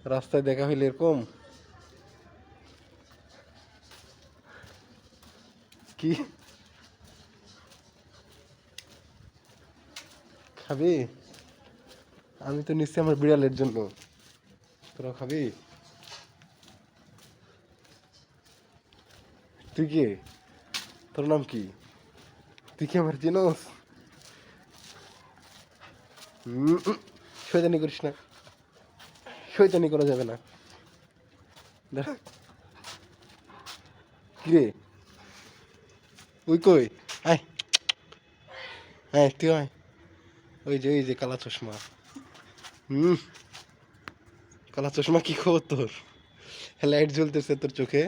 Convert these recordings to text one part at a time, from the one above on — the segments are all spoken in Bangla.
রাস্তায় দেখা হইলে এরকম কি খাবি? আমি তো নিশ্চয় আমার বিড়ালের জন্য। তোরা খাবি? তুই কে? তোর নাম কি? তুই কি আমার চিনোস? শয়তানি করিস না, শয়তানি করা যাবে না। দাঁড়া। কিরে ওই কই? আয় আয় তুই আয়। ওই যে কালা চশমা। হুম, কালা চশমা কি খবর তোর? লাইট জ্বলতেছে তোর চোখে।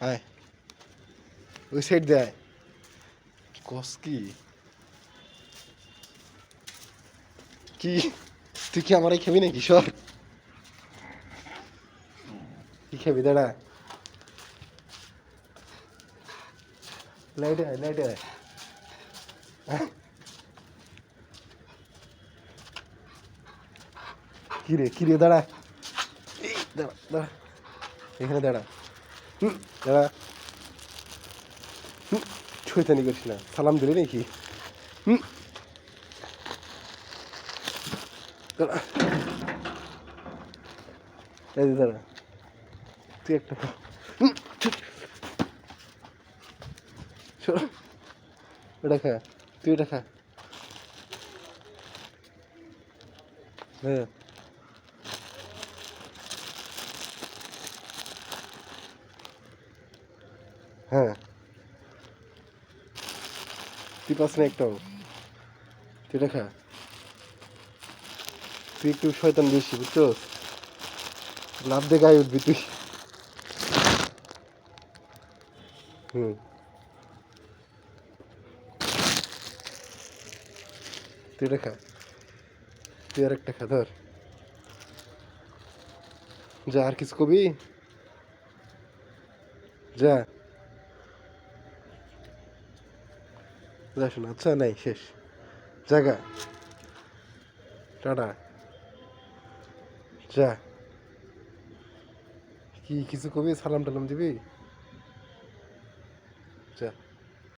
আয় ওই সাইড দে আয়। কস কি? কি তুই কি আমারই খাবি নাকি? সর। কি খাবি? দাঁড়া। লাইটে আয়, লাইটে আয়। কিরে কিরে দাঁড়া। দাঁড়া দাঁড়া, এখানে দাঁড়া। দাঁড়া। শয়তানি করিস না, সালাম দিলি নাকি? হুম, দাঁড়া। এই যে দাঁড়া, তুই একটা খা। সর, ওটা খা, তুই এটা খা। হ্যাঁ হ্যাঁ, তুই পাস না একটাও। তুই এটা খা। তুই একটু শয়তান বেশি, বুঝছো? লাভ দিয়ে গায়ে উঠবি তুই। হুম, তুই এটা খা। তুই আর একটা খা, ধর। যা, আর কিছু কবি? যা, যা শোনা। আচ্ছা নাই, শেষ। জাগা, টাটা, যা। কি কিছু কবি? সালাম টালাম দিবি? যা।